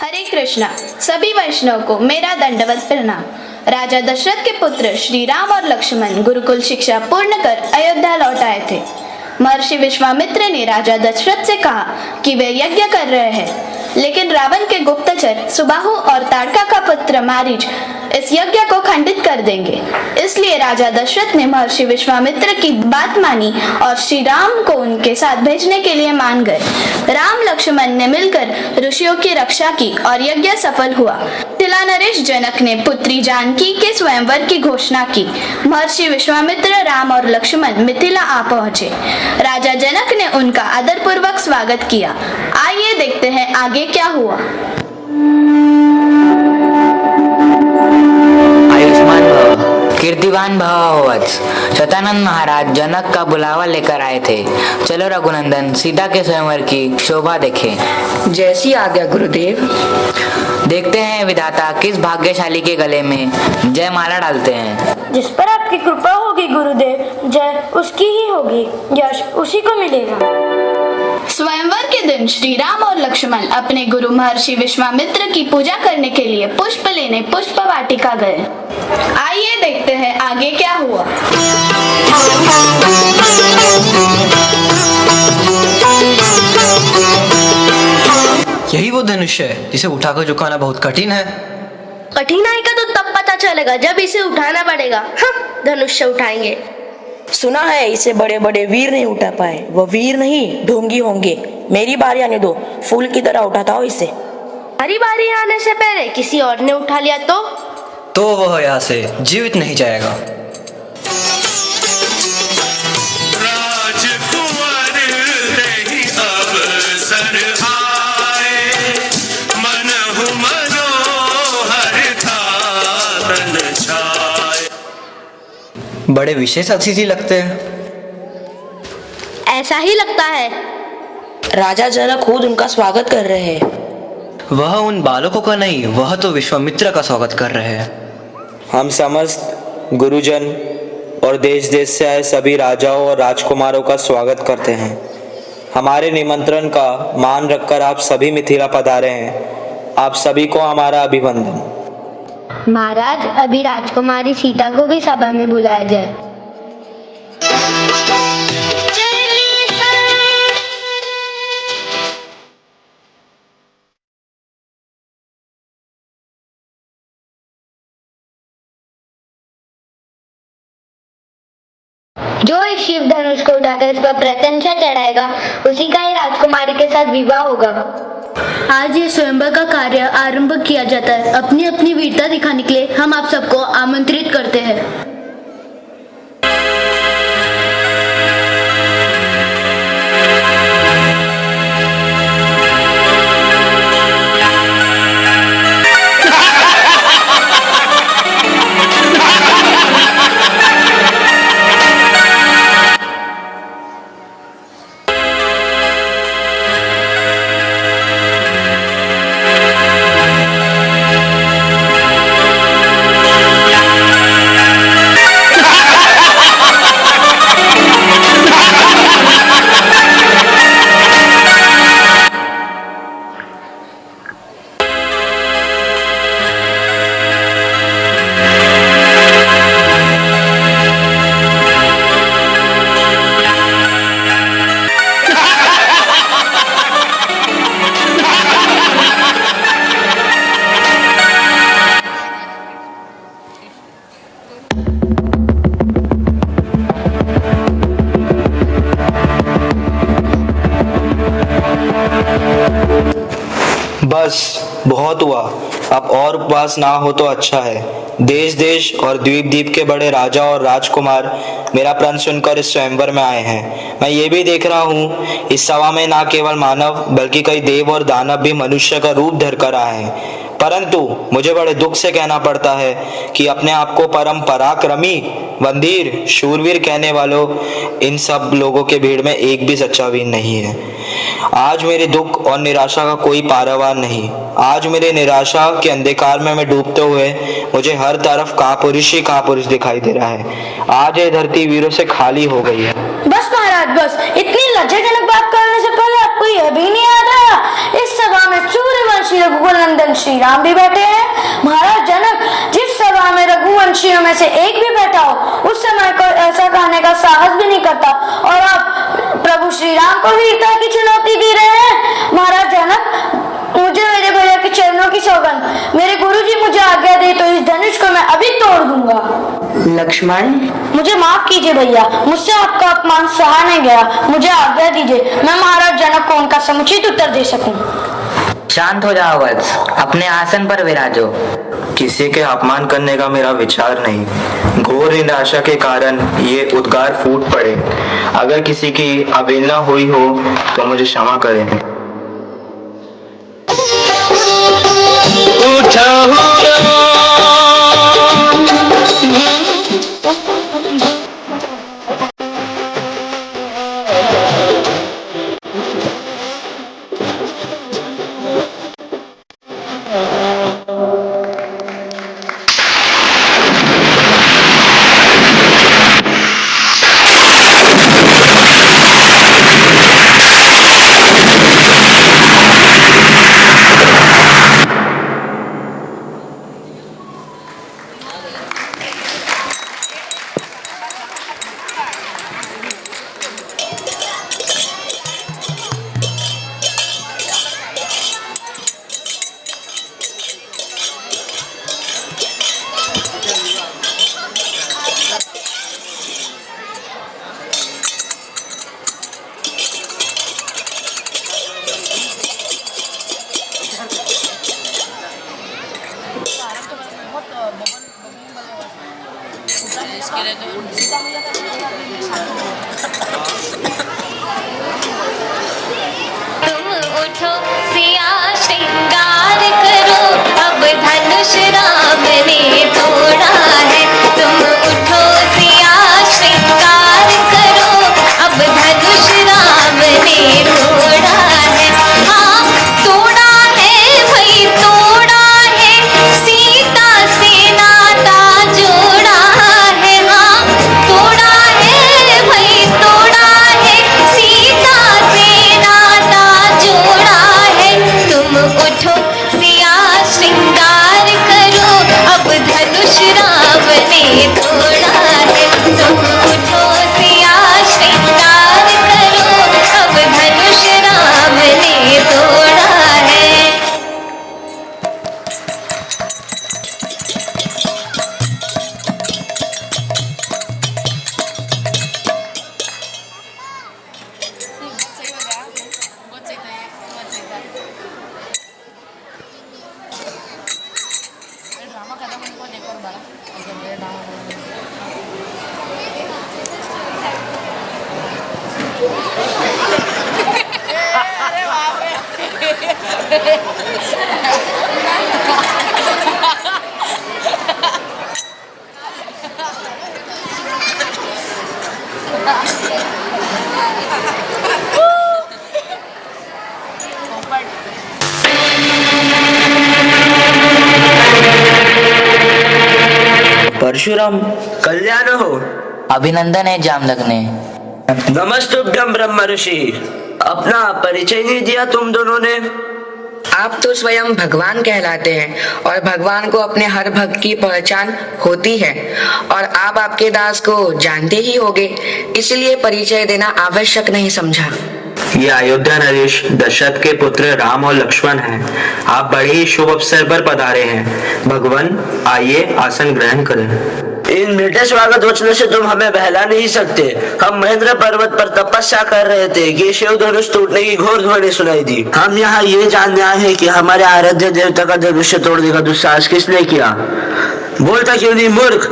हरे कृष्णा। सभी वैष्णव को मेरा दंडवत प्रणाम। राजा दशरथ के पुत्र श्री राम और लक्ष्मण गुरुकुल शिक्षा पूर्ण कर अयोध्या लौट आए थे। महर्षि विश्वामित्र ने राजा दशरथ से कहा कि वे यज्ञ कर रहे हैं, लेकिन रावण के गुप्तचर सुबाहु और ताड़का का पुत्र मारीच इस यज्ञ को खंडित कर देंगे। इसलिए राजा दशरथ ने महर्षि विश्वामित्र की बात मानी और श्री राम को उनके साथ भेजने के लिए मान गए। राम लक्ष्मण ने मिलकर ऋषियों की रक्षा की और यज्ञ सफल हुआ। मिथिला नरेश जनक ने पुत्री जानकी के स्वयंवर की घोषणा की। महर्षि विश्वामित्र, राम और लक्ष्मण मिथिला आ पहुंचे। राजा जनक ने उनका आदरपूर्वक स्वागत किया। आइए देखते हैं आगे क्या हुआ। आयुष्मान भव, कीर्तिवान भव वत्स। शतानंद महाराज जनक का बुलावा लेकर आए थे। चलो रघुनंदन, सीता के स्वयंवर की शोभा देखें। जैसी आज्ञा गुरुदेव। देखते हैं विधाता किस भाग्यशाली के गले में जय माला डालते हैं। जिस पर आपकी कृपा होगी गुरुदेव, जय उसकी ही होगी, यश उसी को मिलेगा। स्वयंवर के दिन श्री राम और लक्ष्मण अपने गुरु महर्षि विश्वामित्र की पूजा करने के लिए पुष्प लेने पुष्प वाटिका गए। आइए देखते हैं आगे क्या हुआ। यही वो धनुष है जिसे उठाकर झुकाना बहुत कठिन है। कठिनाई का तो तब पता चलेगा जब इसे उठाना पड़ेगा। धनुष्य उठाएंगे। सुना है इसे बड़े बड़े वीर नहीं उठा पाए। वो वीर नहीं ढोंगी होंगे। मेरी बारी आने दो, फूल की तरह उठाता हो इसे। हमारी बारी आने से पहले किसी और ने उठा लिया तो वह यहाँ से जीवित नहीं जाएगा। बड़े विशेष अतिथि लगते हैं। ऐसा ही लगता है। राजा जनक खुद उनका स्वागत कर रहे हैं। वह उन बालकों का नहीं, वह तो विश्वामित्र का स्वागत कर रहे हैं। हम समस्त गुरुजन और देश देश से आए सभी राजाओं और राजकुमारों का स्वागत करते हैं। हमारे निमंत्रण का मान रखकर आप सभी मिथिला पधारे हैं। आप सभी को हमारा अभिनंदन। महाराज, अभी राजकुमारी सीता को भी सभा में बुलाया जाए। जो इस शिव धनुष को उठाकर इस पर प्रशंसा चढ़ाएगा, उसी का ही राजकुमारी के साथ विवाह होगा। आज ये स्वयंवर का कार्य आरंभ किया जाता है। अपनी अपनी वीरता दिखाने के लिए हम आप सबको आमंत्रित करते हैं। बस बहुत हुआ, अब और उपवास ना हो तो अच्छा है। देश देश और द्वीप द्वीप के बड़े राजा और राजकुमार मेरा प्रण सुनकर इस स्वयंवर में आए हैं। मैं ये भी देख रहा हूँ इस सभा में ना केवल मानव बल्कि कई देव और दानव भी मनुष्य का रूप धर कर आए हैं। परंतु मुझे बड़े दुख से कहना पड़ता है कि अपने आप को परम पराक्रमी, बंदीर, शूरवीर कहने वालों इन सब लोगों के भीड़ में एक भी सच्चा वीर नहीं है। आज मेरे दुख और निराशा का कोई पारावार नहीं। आज मेरे निराशा के अंधकार में मैं डूबते हुए मुझे हर तरफ कापुरुष ही कापुरुष दिखाई दे रहा है। आज ये धरती वीरों से खाली हो गई है। बस महाराज, बस। इतनी लज्जाजनक बात करने से पहले आपको आपको यह भी नहीं याद आया इस सभा में सूर्यवंशी रघुकुल नंदन श्री राम भी बैठे हैं। महाराज जनक जिस सभा में रघुवंशियों में से एक भी बैठा हो उस समय को ऐसा कहने का साहस भी नहीं करता, और आप प्रभु श्री राम को वीरता की चुनौती दे रहे हैं। महाराज जनक मुझे मेरे भैया के चरणों की सौगंध, मेरे गुरुजी मुझे आज्ञा दे तो इस धनुष को मैं अभी तोड़ दूंगा। लक्ष्मण, मुझे माफ कीजिए भैया, मुझसे आपका अपमान सहा नहीं गया। मुझे आज्ञा दीजिए मैं महाराज जनक को उनका समुचित उत्तर दे सकूं। शांत हो जाओ वत्स, अपने आसन पर विराजो। किसी के अपमान करने का मेरा विचार नहीं। घोर निराशा के कारण ये उद्गार फूट पड़े। अगर किसी की अवहेलना हुई हो तो मुझे क्षमा करें। तुम उठो सिया श्रृंगार करो, अब धनुष राम ने तोड़ा है। तुम उठो सिया श्रृंगार करो, अब धनुष राम ने तोड़ा है। हाँ तोड़ा है भाई तोड़ा है, सीता से नाता जोड़ा है। हाँ तोड़ा है भाई तोड़ा है, सीता से नाता जोड़ा है। तुम उठो सिया श्रृंगार करो, अब धनुष राम ने तोड़ा है। तुम उठो सिया श्रृंगार करो, अब धनुष राम ने तोड़ा है। परशुराम, कल्याण हो। अभिनंदन है जामदग्ने। नमस्तुभ्यं ब्रह्म ऋषि। अपना परिचय नहीं दिया तुम दोनों ने। आप तो स्वयं भगवान कहलाते हैं और भगवान को अपने हर भक्त की पहचान होती है, और आप आपके दास को जानते ही होंगे, इसलिए परिचय देना आवश्यक नहीं समझा। ये अयोध्या नरेश दशरथ के पुत्र राम और लक्ष्मण हैं। आप बड़े ही शुभ अवसर पर पधारे हैं। भगवान आइए आसन ग्रहण करें। इन मीठे स्वागत वचनों से तुम हमें बहला नहीं सकते। हम महेंद्र पर्वत पर तपस्या कर रहे थे कि शिव धनुष टूटने की घोर ध्वनि सुनाई दी। हम यहाँ ये जानने आए हैं कि हमारे आराध्य देवता का धनुष्य तोड़ने का दुस्साहस किसने किया। बोलता क्यों नहीं मूर्ख,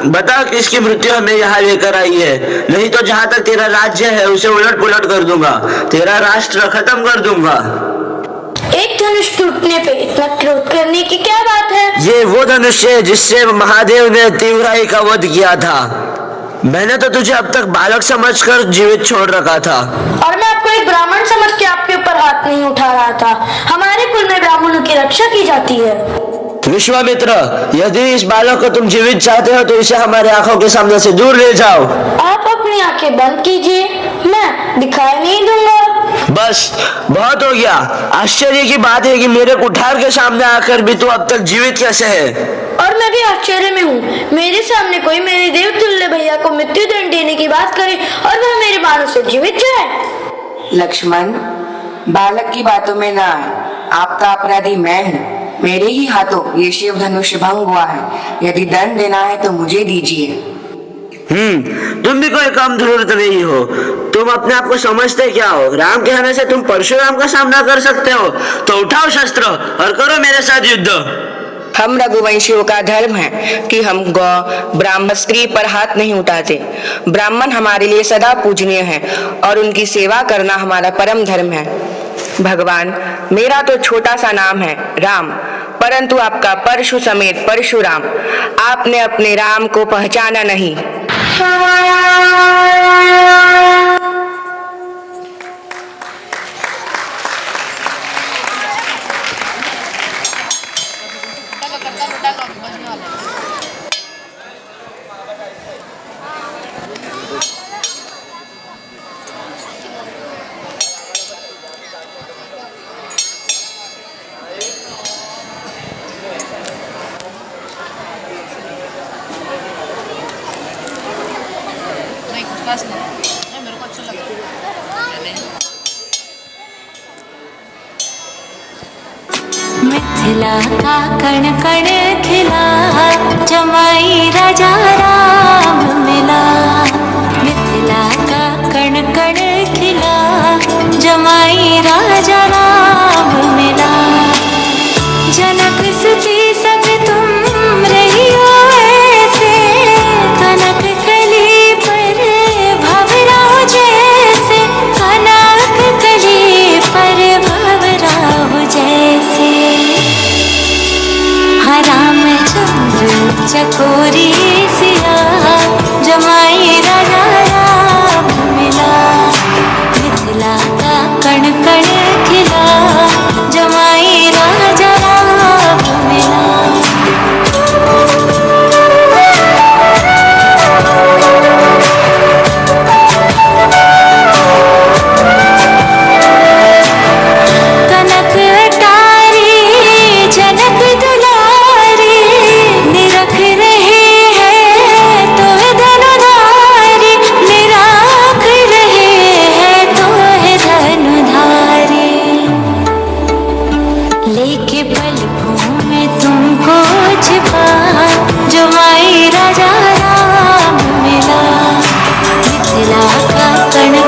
बता किसकी मृत्यु हमें यहाँ लेकर आई है, नहीं तो जहाँ तक तेरा राज्य है उसे उलट पुलट कर दूंगा, तेरा राष्ट्र खत्म कर दूंगा। एक धनुष टूटने पे इतना क्रोध करने की क्या बात है? ये वो धनुष है जिससे महादेव ने तीव्राई का वध किया था। मैंने तो तुझे अब तक बालक समझकर जीवित छोड़ रखा था, और मैं आपको एक ब्राह्मण समझ के आपके ऊपर हाथ नहीं उठा रहा था। हमारे कुल में ब्राह्मणों की रक्षा की जाती है। विश्वामित्र, यदि इस बालक को तुम जीवित चाहते हो तो इसे हमारे आंखों के सामने से दूर ले जाओ। आप अपनी आंखें बंद कीजिए, मैं हैं, दिखाई नहीं दूंगा। बस बहुत हो गया। आश्चर्य की बात है कि मेरे कुठार के सामने आकर भी तू अब तक जीवित कैसे है? और मैं भी आश्चर्य में हूँ। मेरे सामने कोई मेरे देवतुल्य भैया को मृत्यु दंड देने की बात करे और वह मेरे बाणों से जीवित जाए। लक्ष्मण, बालक की बातों में ना आए। आपका अपराधी मैं हूँ। मेरे ही हाथों ये शिव धनुष भंग हुआ है। यदि दंड देना है तो मुझे दीजिए। तुम भी कोई कम धूर्त नहीं हो। तुम अपने आप को समझते क्या हो? राम कहने से तुम परशुराम का सामना कर सकते हो, तो उठाओ शस्त्र और करो मेरे साथ युद्ध। हम रघुवंशियों का धर्म है कि हम गौ, ब्राह्मण, स्त्री पर हाथ नहीं उठाते। ब्राह्मण हमारे लिए सदा पूजनीय है और उनकी सेवा करना हमारा परम धर्म है। भगवान, मेरा तो छोटा सा नाम है राम, परंतु आपका परशु समेत परशुराम। आपने अपने राम को पहचाना नहीं। मिथिला का कण कण खिला, जमाई राजा राम मिला। मिथिला का कण कण खिला, जमाई राजा राम मिला। जनक सुती संग तुम रही हो ऐसे, कनक कली पर भंवरा जैसे, कनक कली पर भंवरा जैसे। रामचंद्र चकोरी सिया, जमाई राजा राम मिला। मिथिला का कण कण खिला, जमाई राजा राम मिला। कनक अटारी जनक दुलारी, निरख रहे हैं तो धनुधारी, निराख रहे हैं तो धनुधारी। लेके पलकों में तुमको छिपा, जमाई राजा राम मिला। मिथिला का कण